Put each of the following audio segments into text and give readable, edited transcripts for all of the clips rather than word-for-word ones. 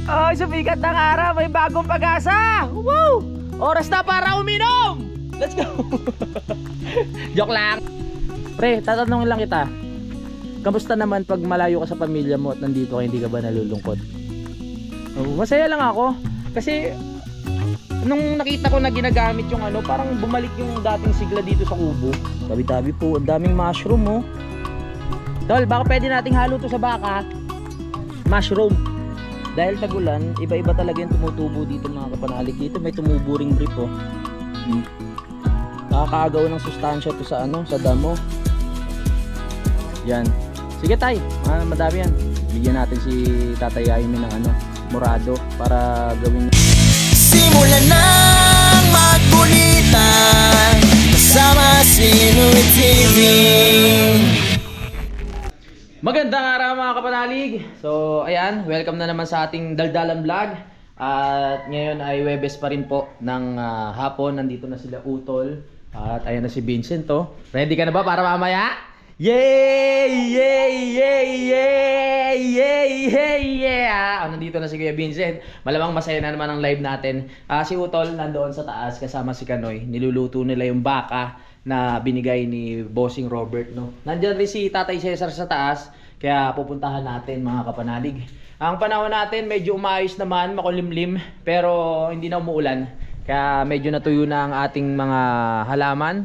Oh, sumikat ng araw, may bagong pag-asa. Woo! Oras na para uminom. Let's go. Joke lang. Pre, tatanungin lang kita. Kamusta naman pag malayo ka sa pamilya mo at nandito ka, hindi ka ba nalulungkot? Oh, masaya lang ako. Kasi nung nakita ko na ginagamit yung ano, parang bumalik yung dating sigla dito sa kubo. Tabi-tabi po, ang daming mushroom oh. Tol, baka pwede nating halo to sa baka. Mushroom. Dahil tagulan, iba-iba talaga yung tumutubo dito mga kapanalik. Dito may tumubo ring brief oh. Nakakaagaw ng sustansya to sa ano, sa damo. Yan. Sige tay, madami yan. Bigyan natin si Tatay Jaime ng ano, morado para gawin. Simulan ng magbulitan kasama si Inuit TV. Magandang araw mga kapanalig. So ayan, welcome na naman sa ating daldalan vlog. At ngayon ay Webes pa rin po ng hapon. Nandito na sila Utol. At ayan na si Vincent oh. Ready ka na ba para mamaya? Yay! Yay! Yay! Yay! Yay! Yay! Yeah! Nandito na si Kuya Vincent. Malamang masaya na naman ang live natin. Si Utol nandoon sa taas kasama si Kanoy. Niluluto nila yung baka na binigay ni Bossing Robert, no? Nandiyan rin si Tatay Cesar sa taas. Kaya pupuntahan natin mga kapanalig. Ang panahon natin medyo umayos naman, makulimlim. Pero hindi na umuulan. Kaya medyo natuyo na ang ating mga halaman.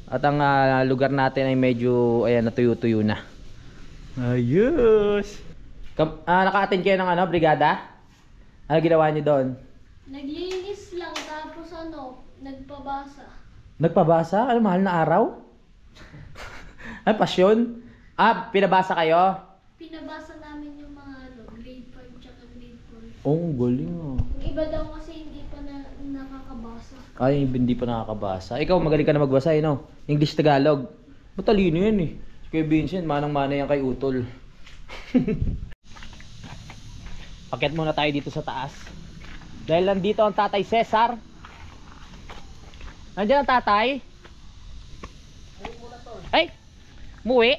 At ang lugar natin ay medyo ayan, natuyo-tuyo na. Ayos! Naka-attend kayo ng ano, brigada? Ano ginawa niyo doon? Naglinis lang tapos ano, nagpabasa. Nagpabasa? Ano, mahal na araw? Ay, pasyon? Pinabasa kayo? Pinabasa namin yung mga ano, grade 5 tsaka grade 4. Oh, galing ah. Yung iba daw kasi hindi pa nakakabasa. Ay, hindi pa nakakabasa. Ikaw, magaling ka na magbasa, eh, no? English, Tagalog. Matalino yan eh. Si Kuya Vincent, manang-mana yan kay Utol. Paket muna tayo dito sa taas. Dahil nandito ang Tatay Cesar. Nandiyan ang tatay? Ay! Muwi?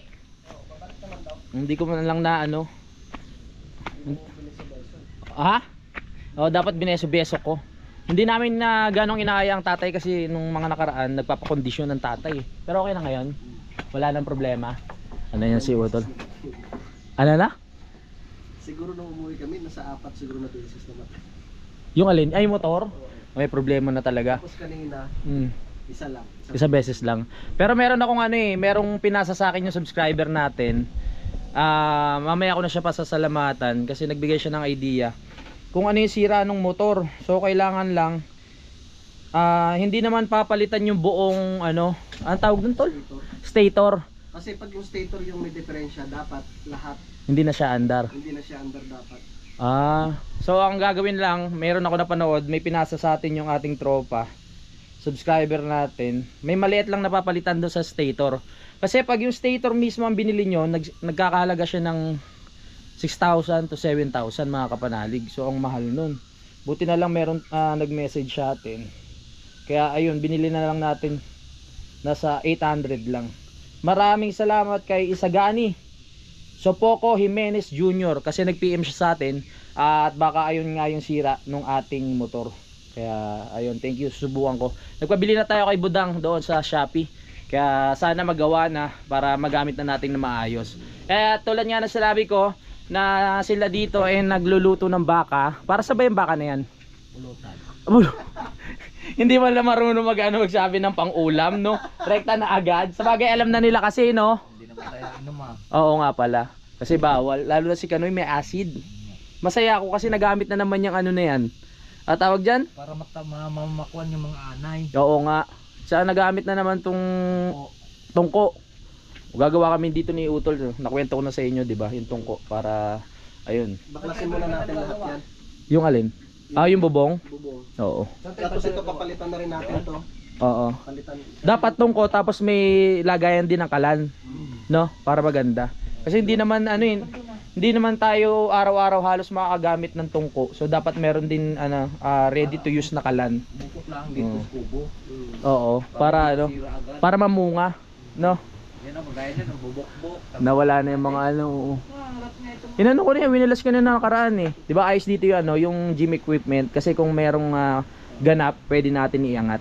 Hindi ko man lang na ano. Ha? O, dapat bineso-beso ko. Hindi namin na ganong inaaya ang tatay kasi nung mga nakaraan nagpapakondisyon ng tatay. Pero okay na ngayon. Wala nang problema. Ano yan si Utol? Ano na? Siguro nung umuwi kami, nasa 4 siguro na beses na matay. Yung alin? Ay, motor? May problema na talaga. Tapos kanina, isa lang. Isa beses lang. Pero meron akong ano eh, merong pinasa sa akin yung subscriber natin. Mamaya ko na siya pasasalamatan kasi nagbigay siya ng idea kung ano yung sira ng motor. So kailangan lang hindi naman papalitan yung buong ano, ang tawag dun tol? Stator. Kasi pag yung stator yung may diferensya, dapat lahat Hindi na siya andar. hindi na siya under dapat. So ang gagawin lang, meron ako napanood, may pinasa sa atin yung ating tropa, subscriber natin. May maliit lang napapalitan doon sa stator. Kasi pag yung stator mismo ang binili nyo, nagkakahalaga siya ng 6,000 to 7,000 mga kapanalig. So ang mahal nun. Buti na lang meron nag-message sa atin. Kaya ayun, binili na lang natin. Nasa 800 lang. Maraming salamat kay Isagani Sopoco Jimenez Jr. kasi nag-PM siya sa atin. At baka ayun nga yung sira nung ating motor. Kaya ayun, thank you, susubukan ko. Nagpabili na tayo kay Budang doon sa Shopee. Kaya sana magawa na para magamit na natin na maayos. Kaya tulad nga na sinabi ko, na sila dito ay nagluluto ng baka. Para sa ba yung baka na yan? Pulutan. Hindi man lang marunong magsabi ng pang-ulam, no? Rekta na agad. Sabagay alam na nila kasi, no? Hindi naman tayo inom Oo nga pala. Kasi bawal. Lalo na si Kanoy may acid. Masaya ako kasi nagamit na naman yung ano na yan. Tawag dyan? Para mamamakwan yung mga anay. Oo nga. Siya nagamit na naman tong tungko. Gagawa kami dito ni Utol. Nakwento ko na sa inyo, 'di ba? Yung tungko para ayun. Baklasin muna natin lahat yan. Yung alin? Yung bubong? Bubong. Oo. Tapos ito papalitan na rin natin to. Oo. Palitan. Dapat tungko tapos may lagayan din ng kalan, no? Para maganda. Kasi hindi naman ano yun, hindi naman tayo araw-araw halos makakagamit ng tungko. So dapat meron din ready to use na kalan. Bukot lang dito sa kubo. Oo, para ano, para mamunga, no? Yan ang magaya niya, bubok-bok. Nawala na yung mga ano. Inano ko na yan, winilas ko na nakaraan eh. Di ba ayos dito yung, ano, yung gym equipment. Kasi kung merong ganap, pwede natin iangat.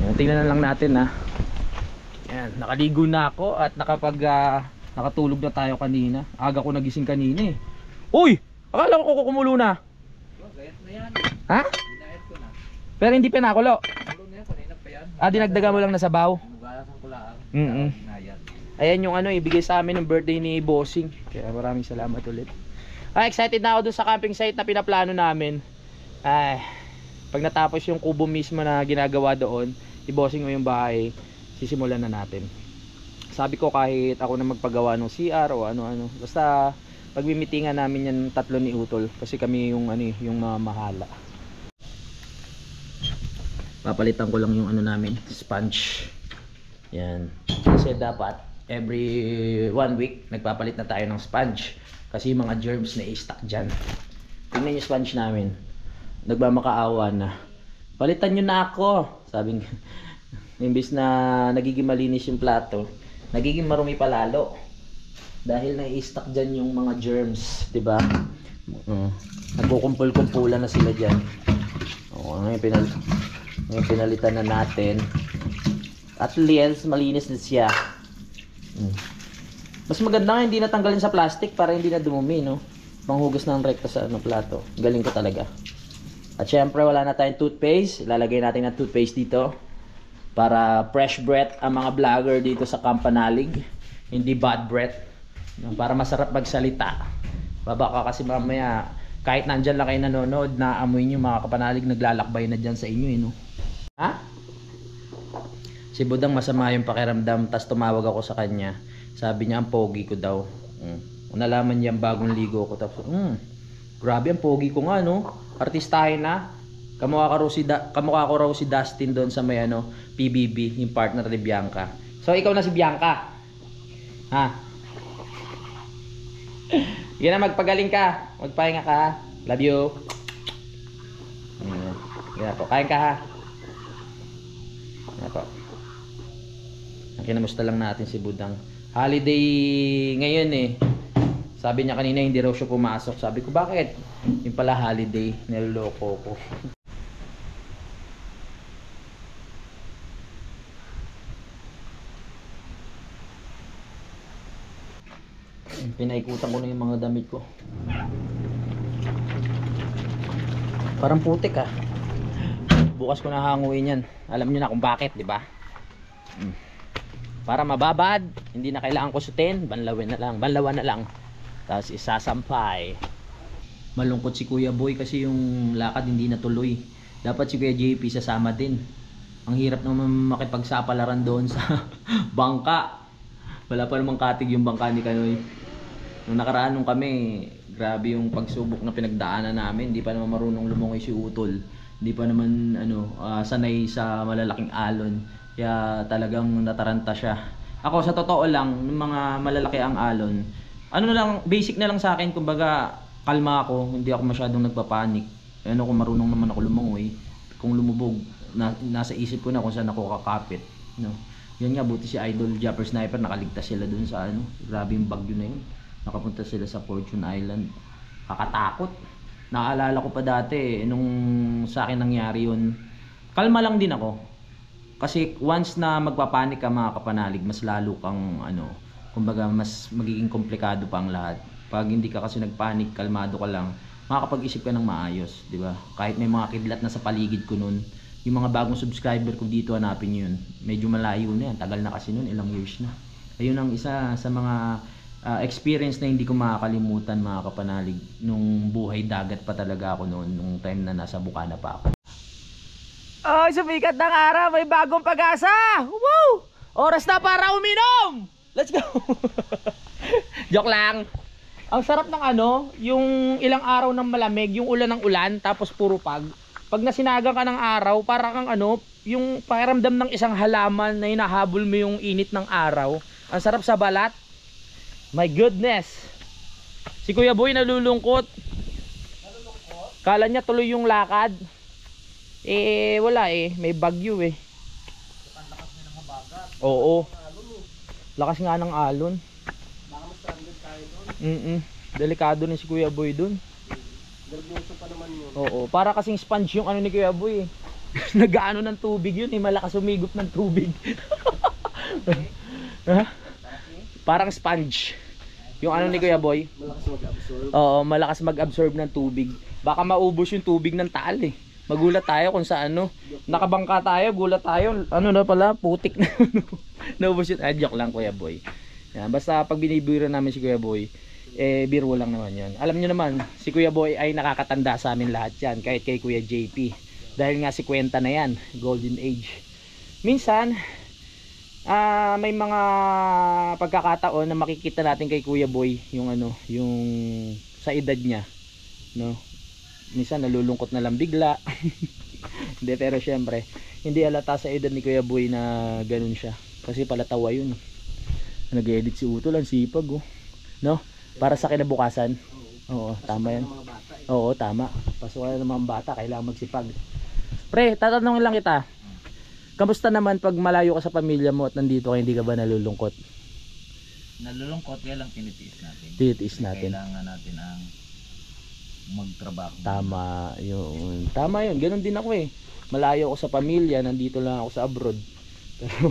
Yan, tingnan na lang natin ha. Yan, nakaligo na ako at nakatulog na tayo kanina. Aga ko nagising kanina eh. Uy! Akala ko kumulo na. Gayat na yan. Ha? Ginayat ko na. Pero hindi pa nakulo. Ulo na yan, kanina pa yan. Dinagdagan mo lang na sabaw. Mugasan ko lang. Ginayat. Ayan yung ano, ibigay sa amin ng birthday ni Bossing. Kaya maraming salamat ulit. Excited na ako dun sa camping site na pinaplano namin. Ay, pag natapos yung kubo mismo na ginagawa doon, i-bossing mo yung bahay, sisimulan na natin. Sabi ko kahit ako na magpagawa ng CR o ano-ano, basta pagmimitingan namin yan tatlo ni Utol kasi kami yung ano, yung mahala. Papalitan ko lang yung ano namin, sponge. Yan. Kasi dapat every 1 week nagpapalit na tayo ng sponge kasi yung mga germs na i-stuck dyan. Tingnan yung sponge namin, nagmamakaawa na. Palitan nyo na ako, sabi nga. Imbis na nagiging malinis yung plato, nagiging marumi pa lalo dahil na-i-stuck dyan yung mga germs, diba? Nagkukumpul-kumpulan na sila dyan. Ngayon pinalitan na natin. At least malinis na siya. Mas maganda nga hindi natanggalin sa plastic para hindi na dumumi, no? Panghugas ng rekta sa plato. Galing ko talaga. At syempre wala na tayong toothpaste. Ilalagay natin ng toothpaste dito para fresh breath ang mga vlogger dito sa Campanalig, hindi bad breath, para masarap magsalita. Baka kasi mamaya kahit nandyan lang kayo nanonood, naamoy nyo mga Kapanalig naglalakbay na dyan sa inyo, no? Ha? Si Budang masama yung pakiramdam, tas tumawag ako sa kanya. Sabi niya ang pogi ko daw. Nalaman niya bagong ligo ko, tapos grabe ang pogi ko nga, no? Artistahin na. Kamukha ko raw si Dustin doon sa may ano, PBB, yung partner ni Bianca. So ikaw na si Bianca. Ha? Yan na, magpagaling ka. Magpahinga ka. Love you. Yan po. Kain ka ha. Yan po. Kinamusta lang natin si Budang. Holiday ngayon eh. Sabi niya kanina hindi raw siya pumasok. Sabi ko bakit? Yung pala holiday. Niloloko ko. Pinaikutan ko na yung mga damit ko. Parang putik ah. Bukas ko na hanguin yan. Alam niyo na kung bakit, di ba? Para mababad, hindi na kailangan kusutin, banlawan na lang. Tapos isasampay. Malungkot si Kuya Boy kasi yung lakad hindi natuloy. Dapat si Kuya JP sasama din. Ang hirap naman makipagsapalaran doon sa bangka. Wala pa namang katig yung bangka ni Kanoy. Nung nakaraan nung kami, grabe yung pagsubok na pinagdaanan namin. Hindi pa naman marunong lumungoy si Utol. Hindi pa naman sanay sa malalaking alon. Kaya talagang nataranta siya. Ako sa totoo lang, ng mga malalaki ang alon, ano na lang, basic na lang sa akin, kumbaga kalma ako, hindi ako masyadong nagpapanik. Kung marunong naman ako lumungoy, kung lumubog, nasa isip ko na kung saan ako kakapit, no? Yan nga, buti si Idol Japper Sniper, nakaligtas sila dun sa grabe yung bagyo na yun. Nakapunta sila sa Fortune Island. Kakatakot. Naalala ko pa dati nung sa akin nangyari yun, kalma lang din ako. Kasi once na magpapanik ka mga Kapanalig, mas lalo kang kumbaga mas magiging komplikado pa ang lahat. Pag hindi ka kasi nagpanik, kalmado ka lang, makakapag-isip ka ng maayos, di ba? Kahit may mga kidlat na sa paligid ko nun, yung mga bagong subscriber ko dito, hanapin nyo yun. Medyo malayo na yan, tagal na kasi nun, ilang years na. Ayun ang isa sa mga experience na hindi ko makakalimutan mga Kapanalig, nung buhay dagat pa talaga ako noon, nung time na nasa Bukana pa ako. Oh, sumikat ng araw, may bagong pag-asa! Woo! Oras na para uminom! Let's go! Joke lang. Ang sarap ng yung ilang araw ng malamig, yung ulan ng ulan, tapos puro pag nasinagang ka ng araw, para kang yung pakiramdam ng isang halaman na hinahabol mo yung init ng araw. Ang sarap sa balat. My goodness. Si Kuya Boy nalulungkot. Kala niya tuloy yung lakad. Wala may bagyo . Oo. Lakas nga ng alon. Baka mas stranded tayo doon. Delikado na si Kuya Boy dun. Nervyoso pa naman yun. Oo, para kasing sponge yung ano ni Kuya Boy eh. Nagaano ng tubig yun eh, malakas umigop ng tubig. Ha? Parang sponge. Yung ano ni Kuya Boy. Malakas mag-absorb. Oo, malakas mag-absorb ng tubig. Baka maubos yung tubig ng taal eh. Magulat tayo kung sa ano. Nakabangka tayo, gulat tayo. Ano na pala, putik na. Naubos yun. Joke lang Kuya Boy. Yan, basta pag binibiro namin si Kuya Boy, eh biro lang naman yun. Alam nyo naman, si Kuya Boy ay nakakatanda sa amin lahat yan. Kahit kay Kuya JP. Dahil nga 50 na yan, golden age. Minsan, may mga pagkakataon na makikita natin kay Kuya Boy yung ano, yung sa edad niya, no? Minsan nalulungkot na lang bigla. Hindi, pero syempre, hindi halata sa edad ni Kuya Boy na ganun siya. Kasi pala tawa yun. Nag-edit si Utol, ang sipag oh. No? Para sa kinabukasan. Oo, tama yan. Mga bata eh. Oo, tama. Pasukan ng mga bata, kailangan magsipag. Pre, tatanungin lang kita. Kamusta naman pag malayo ka sa pamilya mo at nandito ka, hindi ka ba nalulungkot? Nalulungkot kaya lang tinitiis natin. Tinitiis natin. Kailangan natin ang magtrabaho. Tama yun. Tama yun. Ganun din ako eh. Malayo ako sa pamilya, nandito lang ako sa abroad. Pero,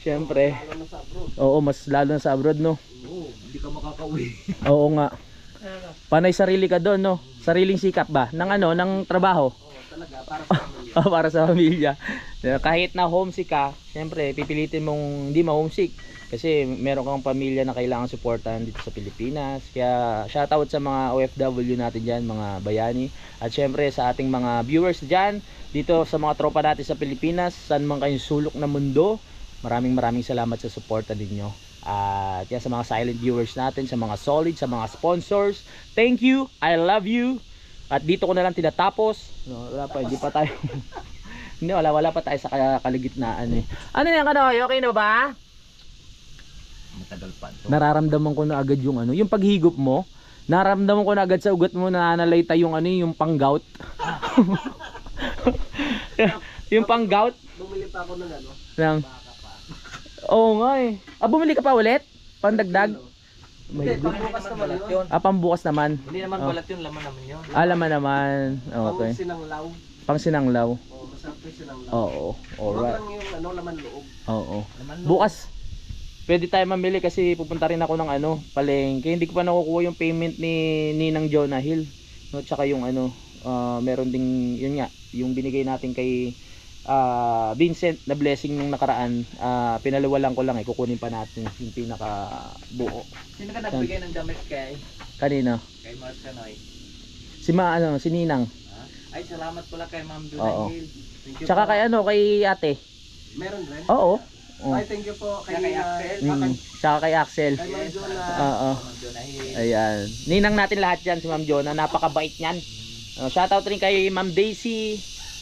syempre, Lalo na sa abroad. oo, mas lalo na sa abroad, no? Oo, hindi ka makakauwi. Oo nga. Panay sarili ka doon, no? Sariling sikap ba? Ng ano, ng trabaho? Oo, talaga, para sa pamilya. Para sa pamilya. Kahit na homesick ka, syempre, pipilitin mong hindi ma-homesick. Kasi meron kang pamilya na kailangan suportahan dito sa Pilipinas. Kaya shoutout sa mga OFW natin dyan, mga bayani. At syempre sa ating mga viewers dyan, dito sa mga tropa natin sa Pilipinas, saan man kayong sulok na mundo, maraming salamat sa suporta ninyo. At yan sa mga silent viewers natin, sa mga solid, sa mga sponsors, thank you, I love you. At dito ko na lang tinatapos. No, wala pa, hindi pa tayo. Hindi, wala pa tayo sa kaligitnaan eh. Ano yan Kanoy? Okay na ba? Matagal pa ito. Nararamdaman ko na agad yung ano, yung paghigop mo. Nararamdaman ko na agad sa ugat mo na nalayta yung ano, yung pang-gout. Yung pang-gout. Bumili pa ako ng ano, Ng, baka pa. oo nga eh. Bumili ka pa ulit? Pandagdag? My Hindi, God. pambukas naman yun. Pambukas naman. Hindi naman Oh. balat yun, laman naman yun. Alaman naman. Pang Okay. sinanglaw. Pang sinanglaw. Oo, masarap yung sinanglaw. Oo. Huwag Alright. lang yung ano, laman loob. Oo. Laman Bukas pwede tayo mamili kasi pupunta rin ako ng ano, palengke. Hindi ko pa nakukuha yung payment ni Ninang Jonah Hill. No, tsaka yung ano, meron ding yun nga, yung binigay natin kay Vincent na blessing nung nakaraan, pinaliwalan ko lang eh, kukunin pa natin yung pinaka buo. Sino ka nagbigay ng damit kay Kanina, Kay Mark Canoy? si Ninang. Ha? Ay, salamat pala kay Ma'am Oo. Junahil. Thank you Tsaka po. kay ano, kay ate. Meron rin? Oo. Oh. Ay, thank you po kay Kay Axel. Tsaka kay Axel. Kay Ma'am Jonah. Oo. Ma'am Junahil. Ayan. Ninang natin lahat dyan si Ma'am Jonah. Napakabait niyan. Shoutout rin kay Ma'am Daisy.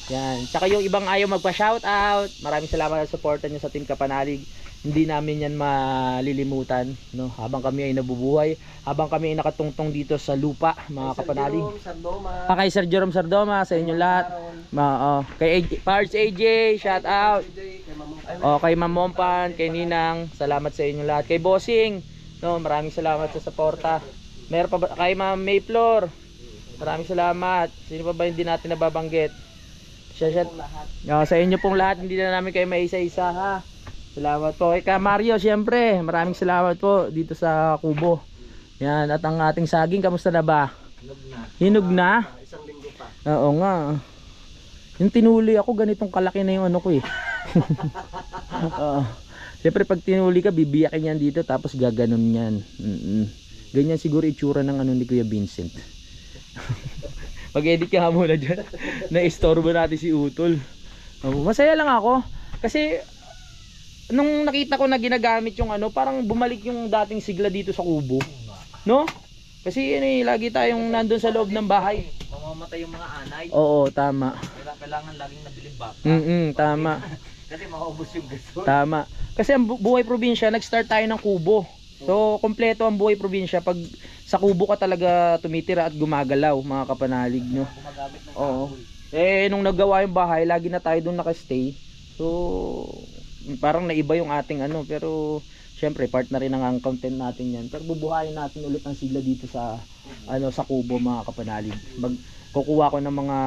Yan. Tsaka yung ibang ayaw magpa-shoutout. Maraming salamat sa suporta niyo sa Team Kapanalig. Hindi namin yan malilimutan. No? Habang kami ay nabubuhay. Habang kami ay nakatungtong dito sa lupa. Mga Kapanalig. Kay Sir Jerome Sardoma. Sa inyo lahat. Kay Parts AJ. Shoutout. Kay Ma'am Mompan. Kay Ninang. Salamat sa inyo lahat. Kay Bossing. No, maraming salamat sa suporta. Meron pa ba, kay Ma'am Mayflor. Maraming salamat. Sino pa ba hindi natin nababanggit? Sa inyo pong lahat, hindi na namin kayo maisa-isa ha. Salamat po. Kay Mario, syempre, maraming salamat po dito sa Kubo. Yan, at ang ating saging, kamusta na ba? Hinog na? Isang linggo pa. Oo nga. Yung tinuli ako, ganitong kalaki na yung ano ko eh. Syempre pag tinuli ka, bibiyakin yan dito, tapos gaganon yan. Ganyan siguro itsura ng ano ni Kuya Vincent. Mag-edit ka nga muna dyan. Na-istorbo natin si Utol. Masaya lang ako. Kasi nung nakita ko na ginagamit yung ano, parang bumalik yung dating sigla dito sa kubo. No? Kasi yun eh, lagi tayong nandun sa loob ng bahay. Mamamatay yung mga anay. Oo, tama. Kailangan laging nabiling baka. Tama. Kasi maubos yung gasol. Tama. Kasi ang buhay probinsya, nag-start tayo ng kubo. So, kompleto ang buhay probinsya pag sa kubo ka talaga tumitira at gumagalaw, mga kapanalig, no? Gumagamit ng Oo. kahoy. Nung naggawa yung bahay, lagi na tayo doon nakastay. So, parang naiba yung ating ano, pero syempre part na rin ang content natin yan. Pero bubuhayin natin ulit ang sigla dito sa sa kubo mga kapanalig. Kukuha ko ng mga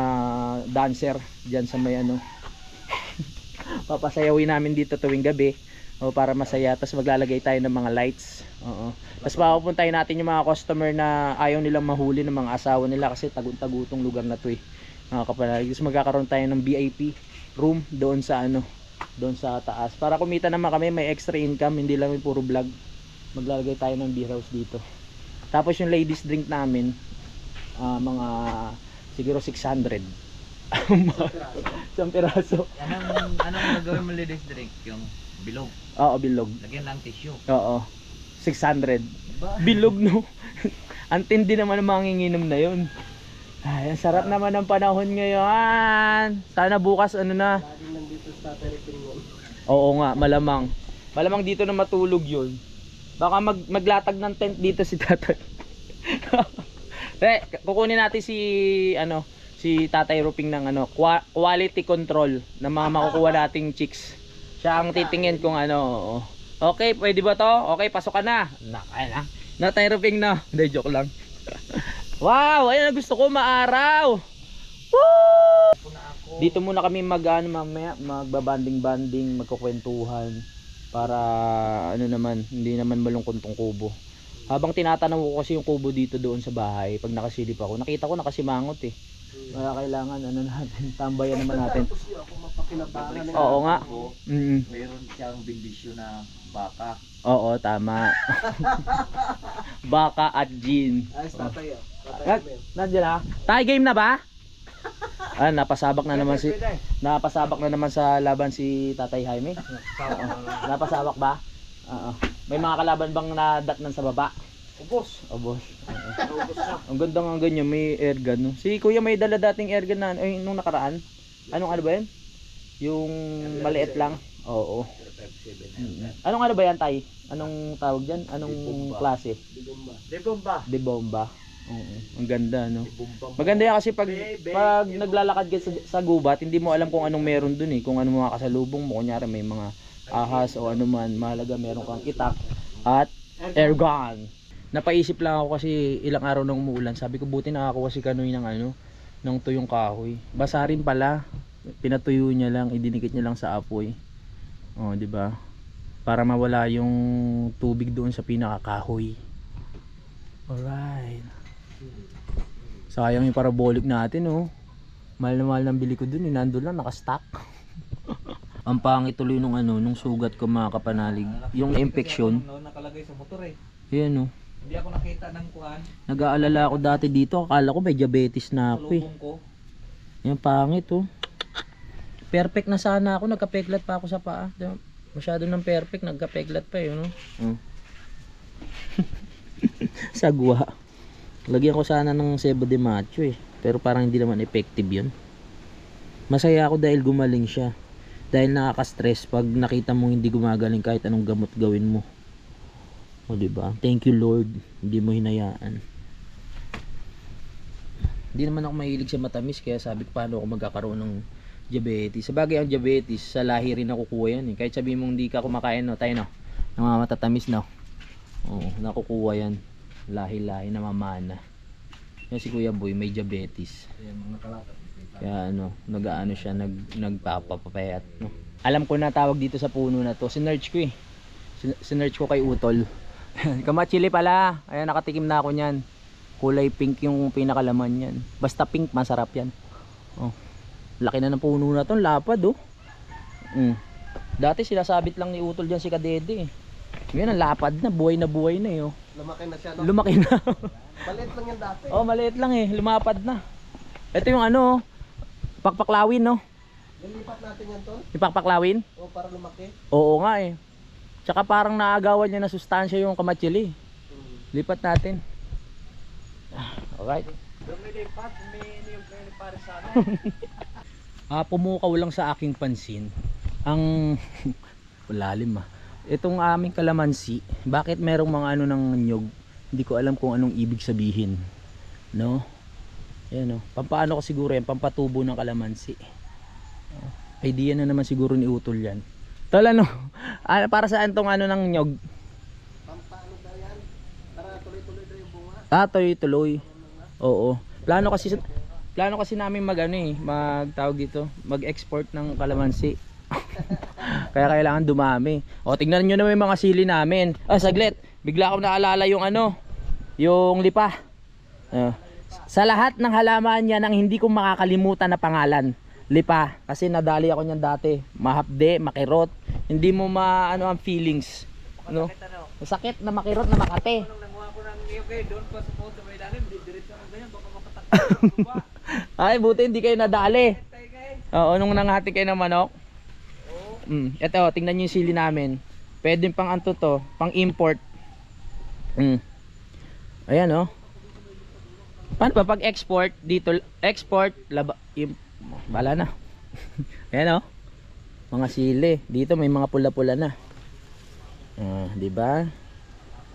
dancer diyan sa may papasayawin namin dito tuwing gabi para masaya. Tapos maglalagay tayo ng mga lights. Tapos papupuntahin natin yung mga customer na ayaw nilang mahuli ng mga asawa nila kasi tagutong lugar na to mga kapanalig. Tapos magkakaroon tayo ng VIP room doon sa doon sa taas para kumita naman kami, may extra income, hindi lang yung puro vlog. Maglalagay tayo ng beer house dito. Tapos yung ladies drink namin mga siguro 600 isang piraso. Anong gagawin mo ladies drink? Yung bilog? Oo, bilog. Lagyan lang tissue. Oo, 600 bilog no. Ang tindi naman ang manginginom na yun. Ay, ang sarap naman ng panahon ngayon. Sana bukas na. Laging nandito sa Tatay Ruping yun. Oo nga, malamang dito na matulog yun. Baka maglatag ng tent dito si Tatay. Kukunin natin si Tatay Ruping ng quality control na mga makukuha nating chicks. Siya ang titingin kung okay, pwede ba to? Okay, pasok ka na. Nakay lang. Tatay Ruping na. Hindi, joke lang. Wow, ayun na gusto ko, maaraw. Woo! Dito muna kami mamaya magbabanding-banding, magkukwentuhan para hindi naman malungkot tong kubo. Habang tinatanaw ko kasi yung kubo dito doon sa bahay, pag nakasilip ako, nakita ko nakasimangot Kaya kailangan natin, tambayan naman natin. Oo nga. Meron siyang bindisyo na baka. Oo, tama. Baka at gin. Ayos tatay Nandiyan na. Tayo game na ba? Napasabak na naman sa laban si Tatay Jaime. Napasabak ba? May mga kalaban bang nadatnan sa baba? Ubos. Ang ganda ng ganyan, may airgun. Si Kuya may dala dating airgun na nung nakaraan. Anong ba yan? Yung maliit lang. Oo. Anong ba yan, Tay? Anong tawag dyan? Anong klase? De bomba. Ang ganda Maganda yan kasi pag naglalakad ka sa gubat, hindi mo alam kung anong meron dun kung ano mga kasalubong mo. Kunyari may mga ahas o ano man, mahalaga meron kang itak at airgun. Napaisip lang ako kasi ilang araw nang umuulan, sabi ko buti nakakuha si Kanoy ng tuyong kahoy. Basa rin pala, pinatuyo niya lang, idinikit niya lang sa apoy. Di ba? Para mawala yung tubig doon sa pinakakahoy. Alright. Sayang yung parabolic natin Mahal na mahal ng bili ko dun nandun lang nakastock. Ang pangit tuloy nung sugat ko mga kapanalig. Yung infection. Nakalagay sa motor Yan Hindi ako nakita ng kuhan. Nag-aalala ako dati dito, akala ko may diabetes na ako ko. Yan pangit Perfect na sana ako, nagkapeglat pa ako sa paa. Masyado ng perfect, nagkapeglat pa Sagwa. Lagyan ko sana ng sebo de macho pero parang hindi naman effective yun. Masaya ako dahil gumaling siya. Dahil nakaka-stress pag nakita mong hindi gumagaling kahit anong gamot gawin mo. Diba? Thank you Lord, hindi mo hinayaan. Hindi naman ako mahilig sa matamis, kaya sabi ko paano ako magkakaroon ng diabetes. Sabagay ang diabetes sa lahi rin nakukuha yan kahit sabi mong hindi ka kumakain tayo ng mga matatamis nakukuha yan. Lahi-lahi na mamana. Yan si Kuya Boy may diabetes. Kaya nag-aano siya, nagpapapayat Alam ko na tawag dito sa puno na to. Sinearch ko Sinearch ko kay Utol. Kamachili pala. Ayan, nakatikim na ako niyan. Kulay pink yung pinakalaman yan. Basta pink, masarap yan. Laki na ng puno na to, lapad Dati sinasabit lang ni Utol diyan si Kadede Ngayon ang lapad na buhay na Lumaki na siya Lumaki na. Maliit lang yan dati. Maliit lang lumapad na. Ito yung pakpaklawin Lilipat natin yan tol? Ipakpaklawin? Para lumaki. Oo nga Tsaka parang naagawan niya na sustansya yung kamatsili. Lipat natin. Alright. Pumukaw lang sa aking pansin ang lalim itong aming kalamansi. Bakit merong mga ng nyog? Hindi ko alam kung anong ibig sabihin. Ayan pampaano ko siguro yan, pampatubo ng kalamansi. Idea na naman siguro ni Utol yan. Tol para saan tong ng nyog? Tuloy. Oo. Plano kasi namin magtawag dito, mag-export ng kalamansi. Kaya kailangan dumami. O tingnan niyo naman yung mga sili namin. Saglit. Bigla akong naalala yung yung lipa. Sa lahat ng halaman yan ang hindi ko makakalimutan na pangalan, lipa. Kasi nadali ako niyan dati. Mahapde, makirot. Hindi mo ang feelings. No? Masakit na makirot na makate. Ay, buti hindi kayo nadali. Oo, nung nanghati kayo ng manok. Ito, tingnan nyo yung sili namin. Pwede pang pang import. Ayan oh. Paano ba pag export dito? Export, bala na. Ayan oh. Mga sili. Dito may mga pula-pula na. Di ba?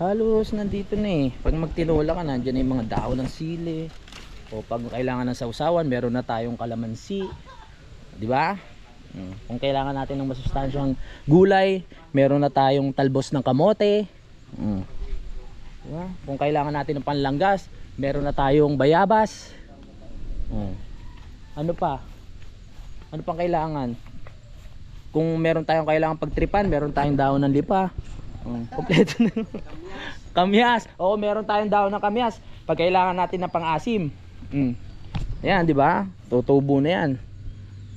Halos nandito na eh. Pag magtinola ka, nandiyan na yung mga dahon ng sili. O pag kailangan ng sausawan, meron na tayong kalamansi. Di ba? Kung kailangan natin ng masustansyang gulay, meron na tayong talbos ng kamote. Diba? Kung kailangan natin ng panlanggas, meron na tayong bayabas. Ano pa? Ano pang kailangan? Kung meron tayong kailangan pagtripan, meron tayong dahon ng lipa. Kompleto na. Kamyas. Oo, meron tayong dahon ng kamyas. Pag kailangan natin ng pang-asim. Ayan, di ba? Tutubo na yan.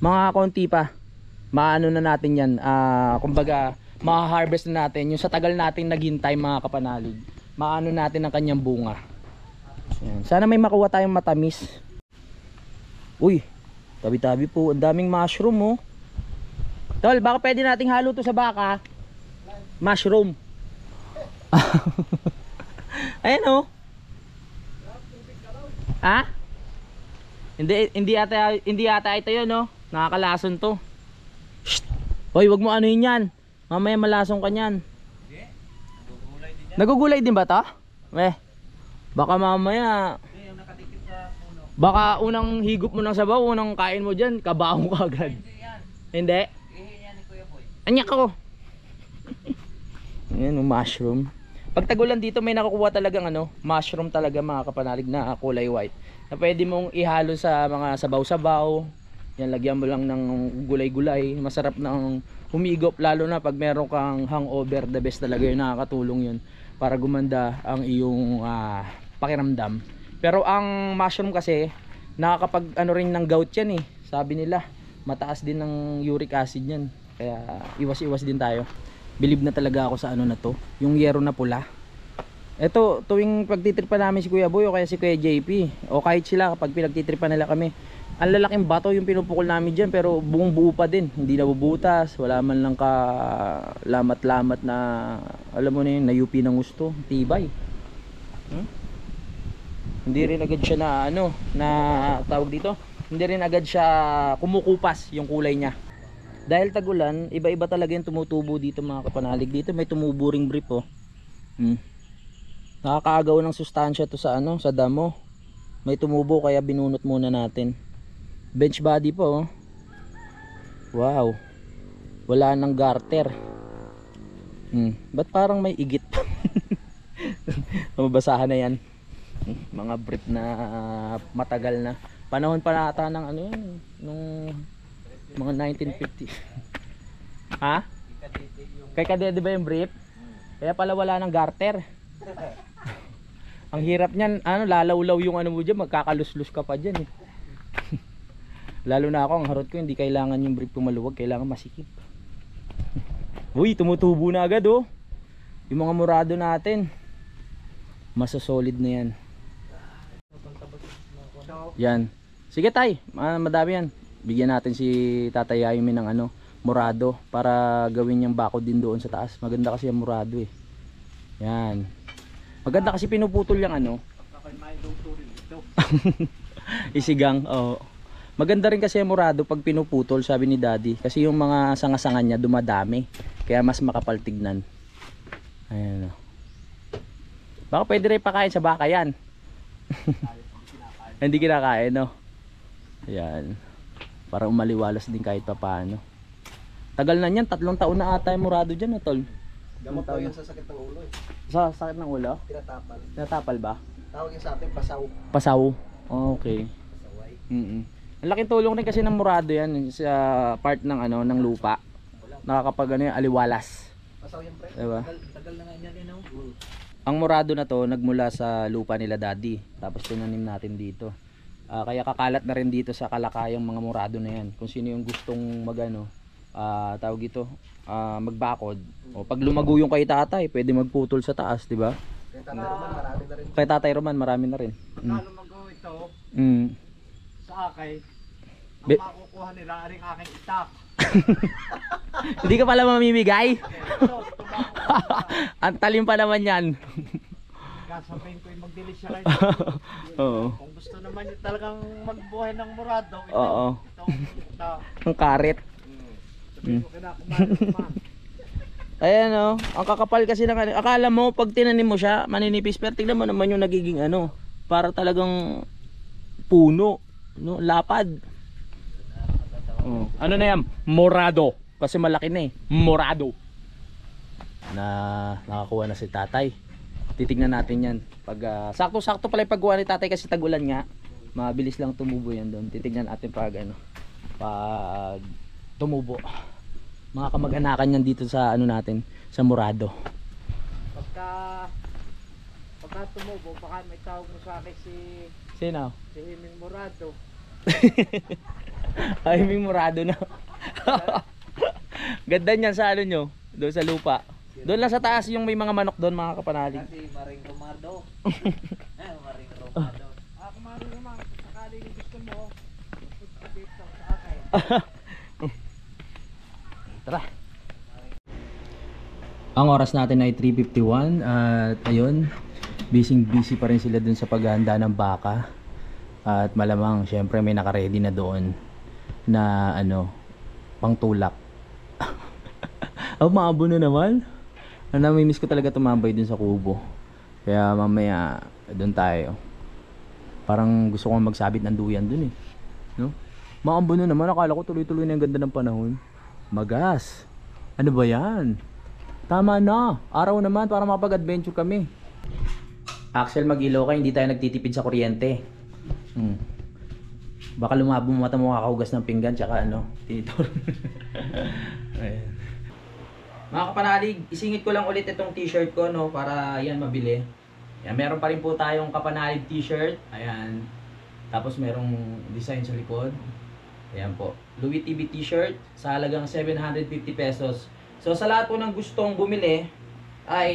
Mga konti pa. Maano na natin yan. Kumbaga, ma-harvest na natin. Yung sa tagal natin naghintay mga kapanalig. Maano natin ang kanyang bunga. Ayan. Sana may makuha tayong matamis. Uy, tabi-tabi po. Ang daming mushroom oh. Tol, baka pwede nating halo to sa baka. Mushroom. Ayan oh. Ha? Hindi ata ito yun no. Nakakalason to. Shh. Hoy, wag mo anuhin yan. Mamaya malasong ka niyan. Nagugulay din ba to? Baka mamaya. Baka unang higop mo ng sabaw, unang kain mo dyan, kabaho ka agad. Hindi? Anyak ako. Ayan, mushroom. Pag tagulan dito may nakukuha talagang mushroom talaga mga kapanalig na kulay white. Na pwede mong ihalo sa mga sabaw-sabaw. Yan, lagyan mo lang ng gulay-gulay. Masarap ng humigop lalo na pag meron kang hangover. The best talaga yun, nakakatulong yun para gumanda ang iyong pakiramdam. Pero ang mushroom kasi nakakapag rin ng gout yan eh. Sabi nila mataas din ng uric acid yan. Kaya iwas-iwas din tayo. Believe na talaga ako sa na to, yung yero na pula. Ito, tuwing pagtitripa namin si Kuya Boy o kaya si Kuya JP, o kahit sila kapag pinagtitripa nila kami, ang lalaking bato yung pinupukol namin dyan, pero buong buo pa din, hindi nabubutas, wala man lang ka lamat-lamat na, alam mo na yun, nayupi ng gusto, tibay. Hindi rin agad siya na tawag dito, hindi rin agad siya kumukupas yung kulay niya. Dahil tagulan, iba-iba talaga yung tumutubo dito mga kapanalig. Dito may tumubo ring brief oh. Nakakaagaw ng sustansya to sa sa damo. May tumubo kaya binunot muna natin. Bench body po oh. Wow. Wala nang garter. Ba't parang may igit? Mabasahan na yan. Mga brief na matagal na. Panahon pa nata ng yan, nung mga 1950. Ha? Kay Kadede ba yung brief? Kaya pala wala ng garter. Ang hirap niyan, lalawlaw yung mo dyan, magkakaluslus ka pa dyan eh. Lalo na ako, ang harot ko, hindi kailangan yung brief pumaluwag, kailangan masikip. Uy, tumutubo na agad oh. Yung mga murado natin, masasolid na yan. Yan. Sige tay, madami yan. Bigyan natin si Tatay Yaimi ng murado para gawin yung bako din doon sa taas. Maganda kasi yung murado eh. Yan. Maganda kasi pinuputol yung isigang. Oh. Maganda rin kasi yung murado pag pinuputol, sabi ni Daddy. Kasi yung mga sanga-sanga niya dumadami. Kaya mas makapal tignan. Ayan. Baka pwede rin pakain sa baka yan. Hindi kinakain no. Ayan. Para umaliwalas din kahit pa paano. Tagal na niyan, 3 taon na ata yung murado dyan tol. Gamot daw yan sa sakit ng ulo eh. Sa sakit ng ulo? Tinatapal. Tinatapal ba? Tawag yung sa atin, pasaw. Pasaw. Okay. Pasaway. Ang laking tulong rin kasi ng murado yan sa part ng ano ng lupa. Nakakapag ano, aliwalas. Pasaw yan, pre. Diba? Tagal na nga niya rin, Ang murado na to nagmula sa lupa nila daddy. Tapos tinanim natin dito. Kaya kakalat na rin dito sa kalakayang mga murado na yan. Kung sino yung gustong magano, tawag ito, magbakod. O pag lumago yung kay tatay, pwede magputol sa taas, di ba? Kaya Tatay Roman, marami na rin. Kay tatay Roman, marami na rin. Kalo mag-go ito sa akin, ang Be- makukuha nila rin aking itak. Hindi ka pala mamimigay? Ito, Ang talim pa naman yan. kasabihin ko yung mag-delete siya rin. Oo. Kung gusto naman yung talagang magbuhay ng murado, ito, Oo. ito. Ang karet. Sabihin ko kinakumahan naman. Ayan o, ang kakapal kasi ng ano. Akala mo pag tinanim mo siya, maninipis, pero tingnan mo naman yung nagiging ano, para talagang puno, no, lapad. Oh. Ano na yan? Morado. Kasi malaki na eh. Morado. Na nakakuha na si tatay. Titignan natin yan. Pag sakto-sakto pala yung pagkuha ni tatay kasi tagulan nga. Mabilis lang tumubo yan doon. Titignan natin pag ano, pag tumubo. Mga kamag-anakan yan dito sa ano natin, sa Morado. Pagka tumubo, baka may tawag mo sa akin si Himing Morado. Ay, may Morado na. Ganda niyan sa ano nyo, doon sa lupa. Doon lang sa taas yung may mga manok doon, mga kapanalig. Kasi Maring Romardo. Maring Romardo. Kumari naman, sakaling gusto mo, punta dito sa akin. Tara. Ang oras natin ay 3:51 at ayun, busy pa rin sila dun sa paghahanda ng baka. At malamang syempre may naka-ready na doon na ano, pangtulak. Maabo na naman. Namimiss ko talaga tumambay dun sa kubo. Kaya mamaya doon tayo. Parang gusto kong magsabit ng duyan dun eh. No? Maabo na naman, akala ko tuloy-tuloy na yung ganda ng panahon. Magas. Ano ba yan? Tama na. Araw naman para makapag-adventure kami. Axel, mag-ilaw ka. Hindi tayo nagtitipid sa kuryente. Baka lumabo mata mo kakahugas ng pinggan. Tsaka ano, tinitor. Ayan. Mga kapanalig, isingit ko lang ulit itong t-shirt ko, no, para yan mabili. Ayan, meron pa rin po tayong kapanalig t-shirt. Ayan. Tapos merong design sa likod. Ayan po. Louis TV t-shirt sa halagang 750 pesos. So sa lahat po ng gustong bumili, ay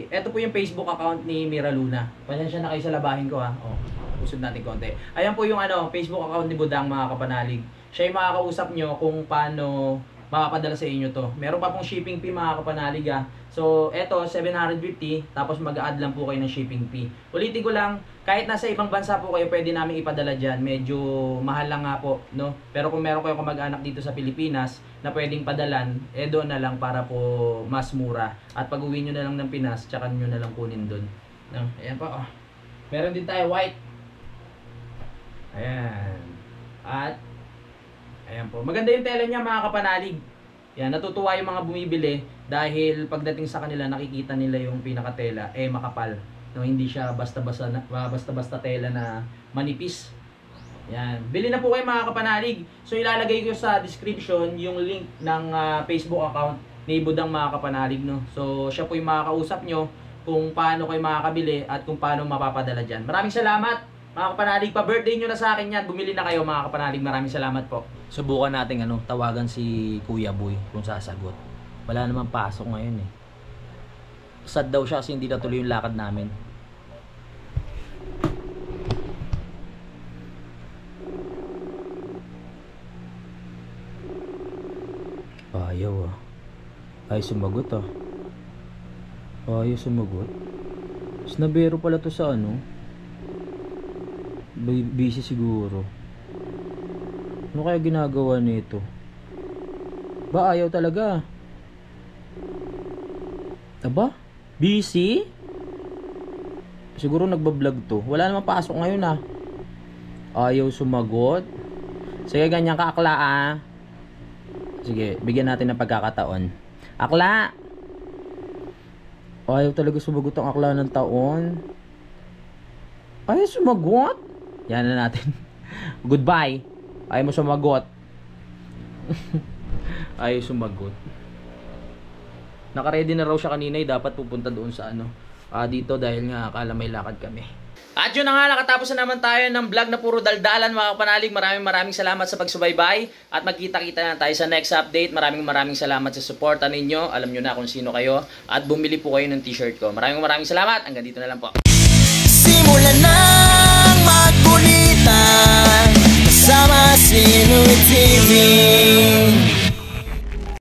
eto po yung Facebook account ni Mira Luna. Pasensya na kayo sa labahin ko ha. Oh, usod natin konti. Ayan po yung ano, Facebook account ni Budang, mga kapanalig. Siya yung makakausap nyo kung paano makapadala sa inyo to. Meron pa pong shipping fee, mga kapanalig ha. So eto 750, tapos mag-a-add lang po kayo ng shipping fee. Ulitin ko lang, kahit nasa ibang bansa po kayo, pwede namin ipadala dyan. Medyo mahal lang nga po, no? Pero kung meron kayong kamag-anak dito sa Pilipinas na pwedeng padalan, doon na lang para po mas mura. At pag uwi nyo na lang ng Pinas, tsaka nyo na lang kunin doon. No? Ayan po, oh. Meron din tayo white. Ayan. At ayan po. Maganda yung tela niya, mga kapanalig. Yan, natutuwa yung mga bumibili dahil pagdating sa kanila nakikita nila yung pinakatela makapal. No, hindi siya basta-basta tela na manipis. Yan. Bili na po kayo, mga kapanalig. So ilalagay ko sa description yung link ng Facebook account ni Budang, mga kapanalig, no. So siya po yung makakausap nyo kung paano kayo makakabili at kung paano mapapadala diyan. Maraming salamat, mga kapanalig. Pa-birthday nyo na sa akin yan. Bumili na kayo, mga kapanalig. Maraming salamat po. Subukan natin tawagan si Kuya Boy kung sasagot. Wala namang pasok ngayon eh. Sad daw siya kasi hindi natuloy yung lakad namin. Ayaw ah. Ay sumagot ah. Ayaw sumagot. Snabero pala to sa ano. Busy siguro. Ano kaya ginagawa nito? Ba ayaw talaga? Aba? Busy? Siguro nagbablog to. Wala namang pasok ngayon ah. Ayaw sumagot. Sige, ganyan ka akla ah. Sige, bigyan natin ng pagkakataon. Akla! Ayaw talaga sumagot ang akla ng taon. Ay, sumagot. Yan na natin. Goodbye. Ayaw mo sumagot. Ayaw sumagot. Naka-ready na raw siya kanina, dapat pupunta doon sa dito dahil nga akala may lakad kami. At yun na nga, nakatapos na naman tayo ng vlog na puro daldalan mga kapanalig. Maraming salamat sa pagsubaybay at magkita-kita na tayo sa next update. Maraming salamat sa suporta ninyo. Alam nyo na kung sino kayo at bumili po kayo ng t-shirt ko. Maraming salamat. Hanggang dito na lang po. Simulan ng magkulitan kasama si Inuit TV.